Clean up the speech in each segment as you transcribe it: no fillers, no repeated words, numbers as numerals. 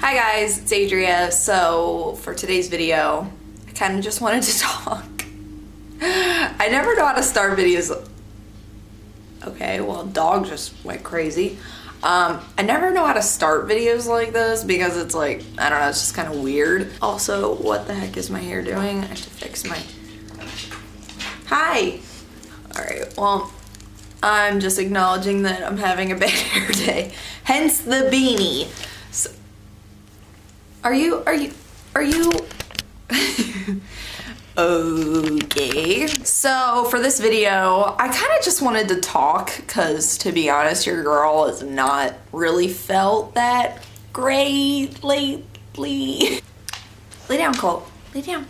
Hi guys, it's Adria. So for today's video, I kind of just wanted to talk. I never know how to start videos. Okay, well, dog just went crazy. I never know how to start videos like this because it's like, I don't know, it's just kind of weird. Also, what the heck is my hair doing? I have to fix my... Hi! Alright, well, I'm just acknowledging that I'm having a bad hair day. Hence the beanie. So, Are you okay. So for this video, I kind of just wanted to talk because, to be honest, your girl has not really felt that great lately. Lay down, Colt. Lay down.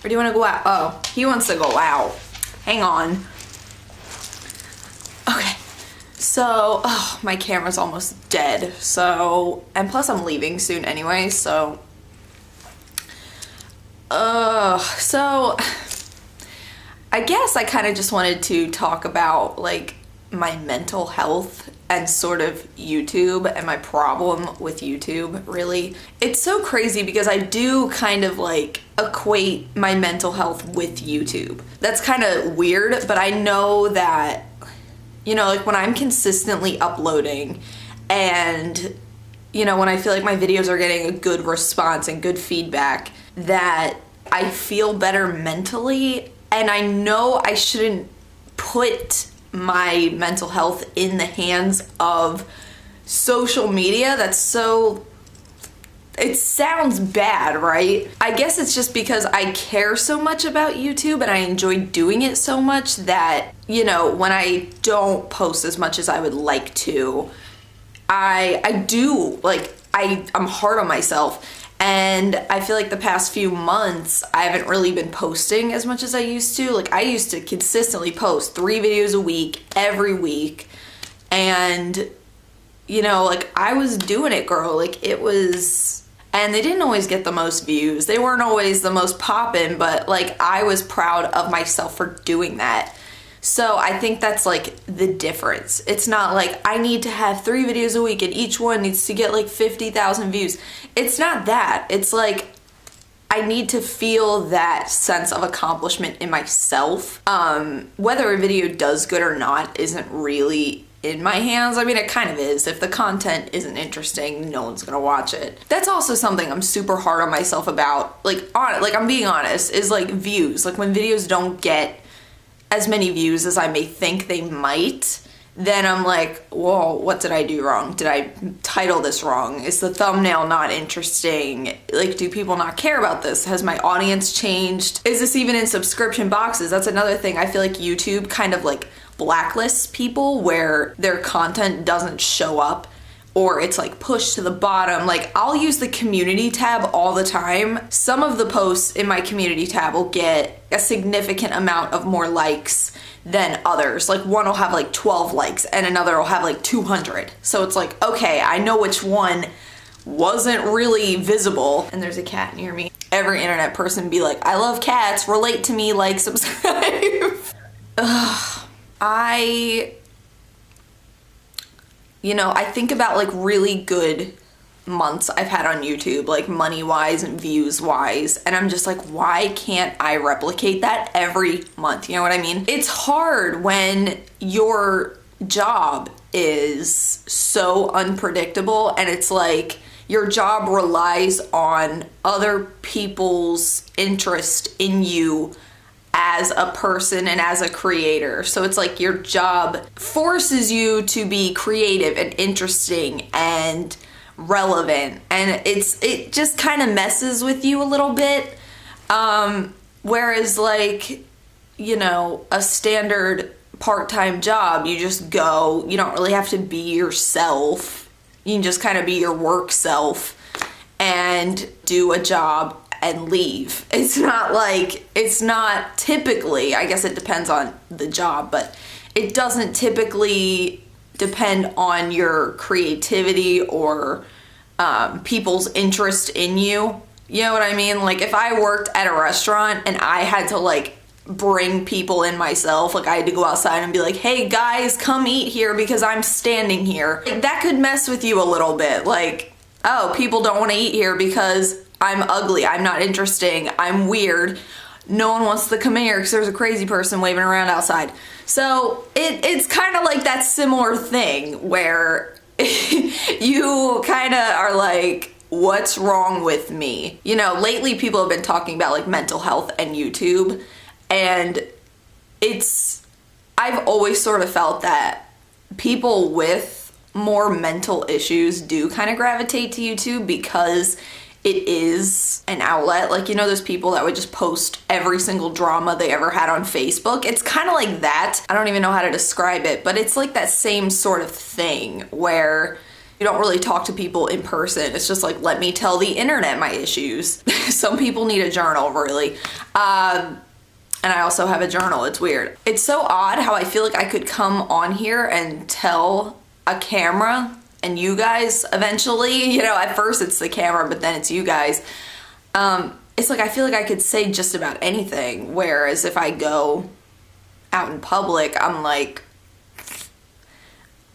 Or do you want to go out? Oh, he wants to go out. Hang on. Okay. So, oh, my camera's almost dead. So, and plus I'm leaving soon anyway, so. So I guess I kind of just wanted to talk about like my mental health and sort of YouTube and my problem with YouTube, really. It's so crazy because I do kind of like equate my mental health with YouTube. That's kind of weird, but I know that, you know, like when I'm consistently uploading and, you know, when I feel like my videos are getting a good response and good feedback, that I feel better mentally. And I know I shouldn't put my mental health in the hands of social media. That's so, it sounds bad, right? I guess it's just because I care so much about YouTube and I enjoy doing it so much that, you know, when I don't post as much as I would like to, I do, like, I'm hard on myself. And I feel like the past few months, I haven't really been posting as much as I used to. Like, I used to consistently post 3 videos a week, every week. And, you know, like, I was doing it, girl. Like, it was... And they didn't always get the most views. They weren't always the most poppin', but, like, I was proud of myself for doing that. So I think that's like the difference. It's not like I need to have 3 videos a week and each one needs to get like 50,000 views. It's not that. It's like I need to feel that sense of accomplishment in myself. Whether a video does good or not isn't really in my hands. I mean, it kind of is. If the content isn't interesting, no one's gonna watch it. That's also something I'm super hard on myself about. Like I'm being honest, is like views. Like when videos don't get as many views as I may think they might, then I'm like, whoa, what did I do wrong? Did I title this wrong? Is the thumbnail not interesting? Like, do people not care about this? Has my audience changed? Is this even in subscription boxes? That's another thing. I feel like YouTube kind of like blacklists people where their content doesn't show up, or it's like pushed to the bottom. Like, I'll use the community tab all the time. Some of the posts in my community tab will get a significant amount of more likes than others. Like, one will have like 12 likes and another will have like 200. So it's like, okay, I know which one wasn't really visible. And there's a cat near me. Every internet person be like, I love cats, relate to me, like, subscribe. Ugh. You know, I think about like really good months I've had on YouTube, like money-wise and views-wise, and I'm just like, why can't I replicate that every month? You know what I mean? It's hard when your job is so unpredictable and it's like your job relies on other people's interest in you as a person and as a creator. So it's like your job forces you to be creative and interesting and relevant, and it just kind of messes with you a little bit. Whereas like, you know, a standard part-time job, you just go, you don't really have to be yourself. You can just kind of be your work self and do a job and leave. It's not typically, I guess it depends on the job, but it doesn't typically depend on your creativity or people's interest in you. You know what I mean? Like, if I worked at a restaurant and I had to like bring people in myself, like I had to go outside and be like, hey guys, come eat here because I'm standing here, like, that could mess with you a little bit. Like, oh, people don't want to eat here because I'm ugly, I'm not interesting, I'm weird, no one wants to come in here because there's a crazy person waving around outside. So it's kind of like that similar thing where you kind of are like, what's wrong with me? You know, lately people have been talking about like mental health and YouTube, and I've always sort of felt that people with more mental issues do kind of gravitate to YouTube because it is an outlet. Like, you know, those people that would just post every single drama they ever had on Facebook. It's kind of like that. I don't even know how to describe it, but it's like that same sort of thing where you don't really talk to people in person. It's just like, let me tell the internet my issues. Some people need a journal, really. And I also have a journal. It's weird. It's so odd how I feel like I could come on here and tell a camera and you guys eventually, you know, at first it's the camera, but then it's you guys. It's like I feel like I could say just about anything, whereas if I go out in public, I'm like,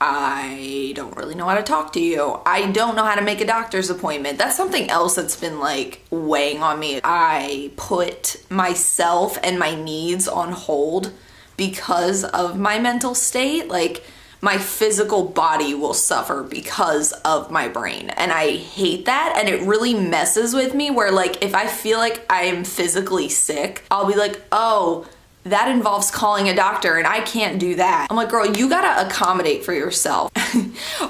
I don't really know how to talk to you. I don't know how to make a doctor's appointment. That's something else that's been like weighing on me. I put myself and my needs on hold because of my mental state. Like, my physical body will suffer because of my brain. And I hate that. And it really messes with me where like, if I feel like I'm physically sick, I'll be like, oh, that involves calling a doctor and I can't do that. I'm like, girl, you gotta accommodate for yourself.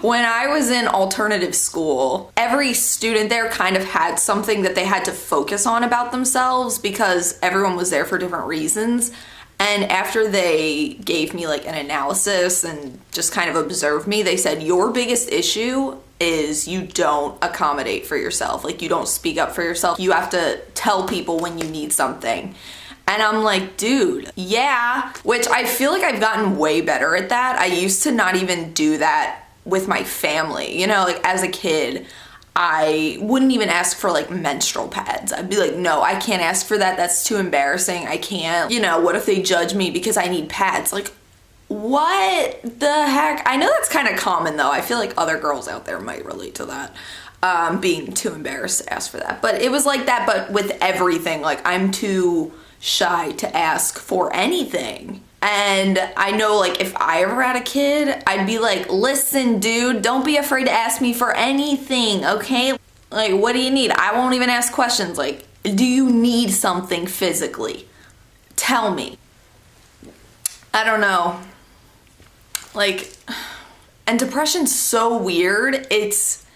When I was in alternative school, every student there kind of had something that they had to focus on about themselves because everyone was there for different reasons. And after they gave me like an analysis and just kind of observed me, they said, your biggest issue is you don't accommodate for yourself. Like, you don't speak up for yourself. You have to tell people when you need something. And I'm like, dude, yeah, which I feel like I've gotten way better at that. I used to not even do that with my family. You know, like as a kid, I wouldn't even ask for like menstrual pads. I'd be like, no, I can't ask for that. That's too embarrassing. I can't. You know, what if they judge me because I need pads? Like, what the heck? I know that's kind of common though. I feel like other girls out there might relate to that, being too embarrassed to ask for that. But it was like that, but with everything. Like, I'm too shy to ask for anything. And I know, like, if I ever had a kid, I'd be like, listen, dude, don't be afraid to ask me for anything, okay? Like, what do you need? I won't even ask questions. Like, do you need something physically? Tell me. I don't know. Like, and depression's so weird. It's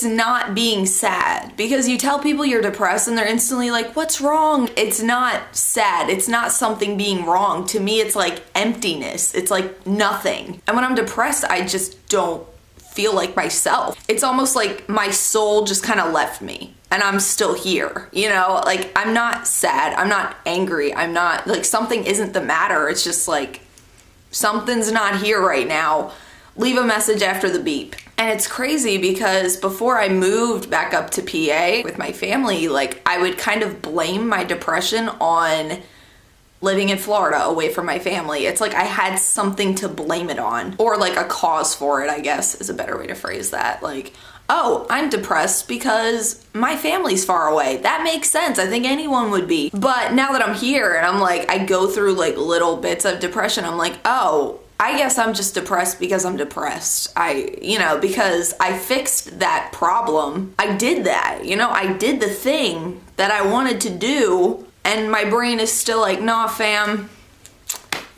not being sad because you tell people you're depressed and they're instantly like, what's wrong? It's not sad. It's not something being wrong. To me, it's like emptiness. It's like nothing. And when I'm depressed, I just don't feel like myself. It's almost like my soul just kind of left me and I'm still here. You know, like, I'm not sad. I'm not angry. I'm not like, something isn't the matter. It's just like, something's not here right now. Leave a message after the beep. And it's crazy because before I moved back up to PA with my family, like, I would kind of blame my depression on living in Florida away from my family. It's like I had something to blame it on, or like a cause for it, I guess is a better way to phrase that. Like, oh, I'm depressed because my family's far away. That makes sense. I think anyone would be. But now that I'm here and I'm like, I go through like little bits of depression, I'm like, oh, I guess I'm just depressed because I'm depressed. Because I fixed that problem. I did that, I did the thing that I wanted to do, and my brain is still like, nah, fam,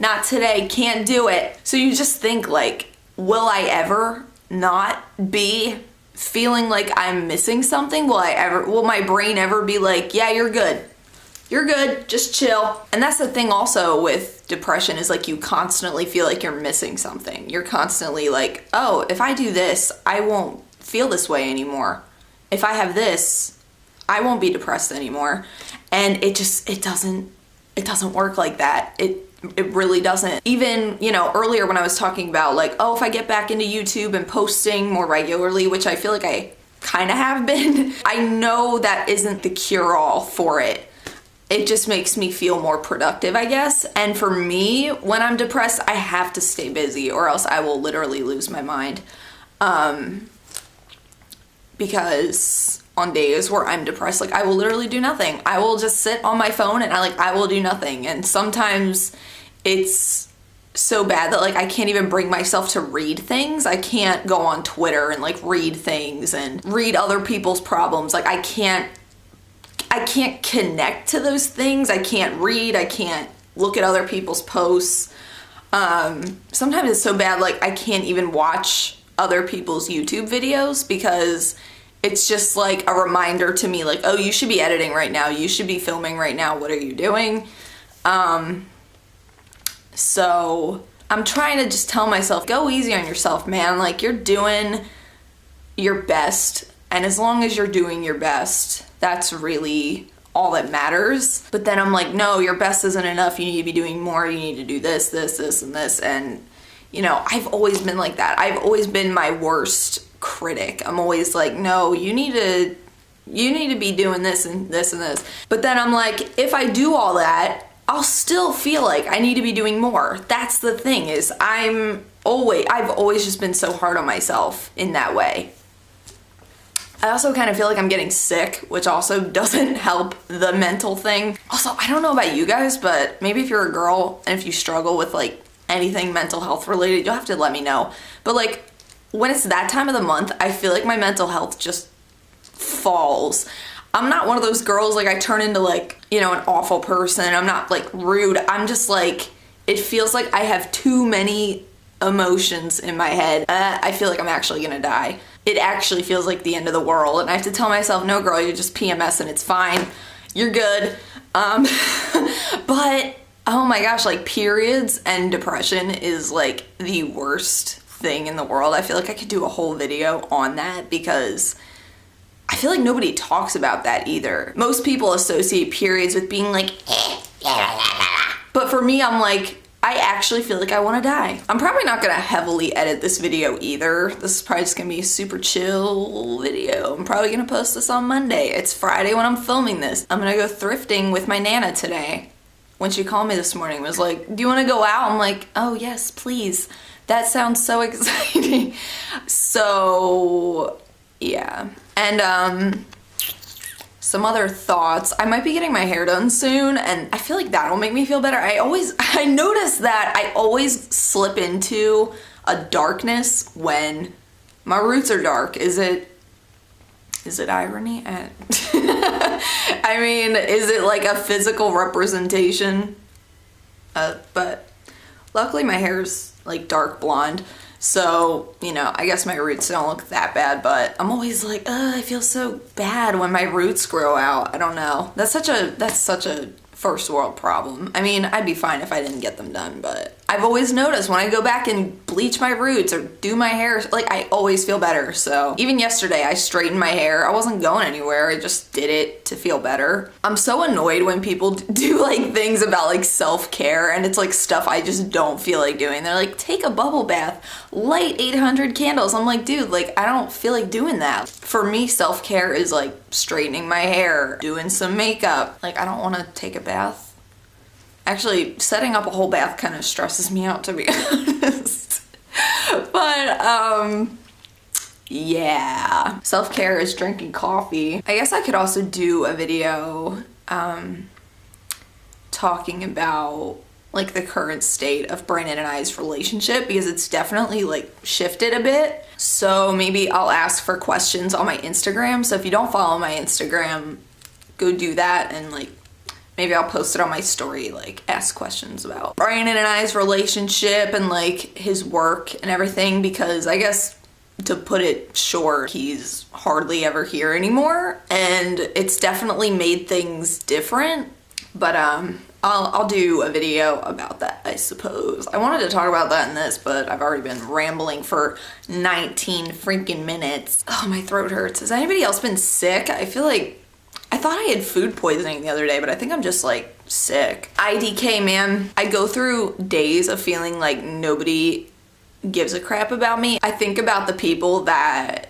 not today, can't do it. So you just think like, will I ever not be feeling like I'm missing something? Will my brain ever be like, yeah, you're good. You're good, just chill. And that's the thing also with depression is like you constantly feel like you're missing something. You're constantly like, oh, if I do this, I won't feel this way anymore. If I have this, I won't be depressed anymore. And it doesn't work like that. It really doesn't. Even, earlier when I was talking about like, oh, if I get back into YouTube and posting more regularly, which I feel like I kind of have been, I know that isn't the cure-all for it. It just makes me feel more productive, I guess. And for me, when I'm depressed, I have to stay busy or else I will literally lose my mind. because on days where I'm depressed, like I will literally do nothing. I will just sit on my phone and I will do nothing. And sometimes it's so bad that like I can't even bring myself to read things. I can't go on Twitter and like read things and read other people's problems. Like I can't connect to those things. I can't read. I can't look at other people's posts. Sometimes it's so bad like I can't even watch other people's YouTube videos because it's just like a reminder to me like, oh, you should be editing right now. You should be filming right now. What are you doing? So I'm trying to just tell myself, go easy on yourself, man. Like you're doing your best. And as long as you're doing your best, that's really all that matters. But then I'm like, no, your best isn't enough. You need to be doing more. You need to do this, this, this, and this. And you know, I've always been like that. I've always been my worst critic. I'm always like, no, you need to be doing this and this and this. But then I'm like, if I do all that, I'll still feel like I need to be doing more. That's the thing is I've always just been so hard on myself in that way. I also kind of feel like I'm getting sick, which also doesn't help the mental thing. Also, I don't know about you guys, but maybe if you're a girl and if you struggle with like anything mental health related, you'll have to let me know. But like when it's that time of the month, I feel like my mental health just falls. I'm not one of those girls like I turn into like, you know, an awful person. I'm not like rude. I'm just like, it feels like I have too many emotions in my head. I feel like I'm actually gonna die. It actually feels like the end of the world. And I have to tell myself, no girl, you're just PMS and it's fine. You're good. But oh my gosh, like periods and depression is like the worst thing in the world. I feel like I could do a whole video on that because I feel like nobody talks about that either. Most people associate periods with being like, but for me, I'm like, I actually feel like I want to die. I'm probably not gonna heavily edit this video either. This is probably just gonna be a super chill video. I'm probably gonna post this on Monday. It's Friday when I'm filming this. I'm gonna go thrifting with my Nana today. When she called me this morning, was like, do you wanna go out? I'm like, oh yes, please. That sounds so exciting. So, yeah. And some other thoughts. I might be getting my hair done soon and I feel like that'll make me feel better. I notice that I always slip into a darkness when my roots are dark. Is it irony? I mean, is it like a physical representation? But luckily my hair's like dark blonde. So, you know, I guess my roots don't look that bad, but I'm always like, I feel so bad when my roots grow out. I don't know. That's such a first world problem. I mean, I'd be fine if I didn't get them done, but I've always noticed when I go back and bleach my roots or do my hair, like I always feel better. So even yesterday I straightened my hair. I wasn't going anywhere. I just did it to feel better. I'm so annoyed when people do like things about like self-care and it's like stuff I just don't feel like doing. They're like, take a bubble bath, light 800 candles. I'm like, dude, like I don't feel like doing that. For me, self-care is like straightening my hair, doing some makeup. Like I don't want to take a bath. Actually, setting up a whole bath kind of stresses me out, to be honest. But, yeah. Self-care is drinking coffee. I guess I could also do a video talking about like the current state of Brandon and I's relationship because it's definitely like shifted a bit. So maybe I'll ask for questions on my Instagram. So if you don't follow my Instagram, go do that and like maybe I'll post it on my story, like ask questions about Brandon and I's relationship and like his work and everything because I guess to put it short, he's hardly ever here anymore and it's definitely made things different. But I'll do a video about that, I suppose. I wanted to talk about that in this, but I've already been rambling for 19 freaking minutes. Oh, my throat hurts. Has anybody else been sick? I feel like I thought I had food poisoning the other day, but I think I'm just like sick. IDK, man. I go through days of feeling like nobody gives a crap about me. I think about the people that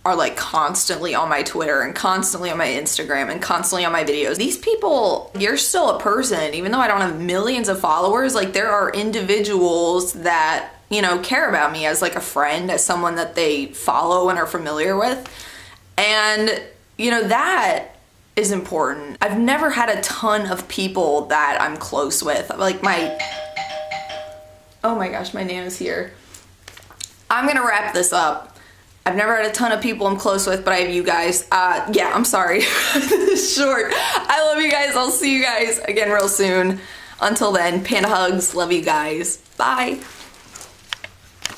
are like constantly on my Twitter and constantly on my Instagram and constantly on my videos. These people, you're still a person, even though I don't have millions of followers. Like there are individuals that, you know, care about me as like a friend, as someone that they follow and are familiar with. And, you know, that is important. I've never had a ton of people that I'm close with. Like oh my gosh, my Nana's here. I'm gonna wrap this up. I've never had a ton of people I'm close with, but I have you guys. Yeah, I'm sorry. This is short. I love you guys. I'll see you guys again real soon. Until then, panda hugs. Love you guys. Bye.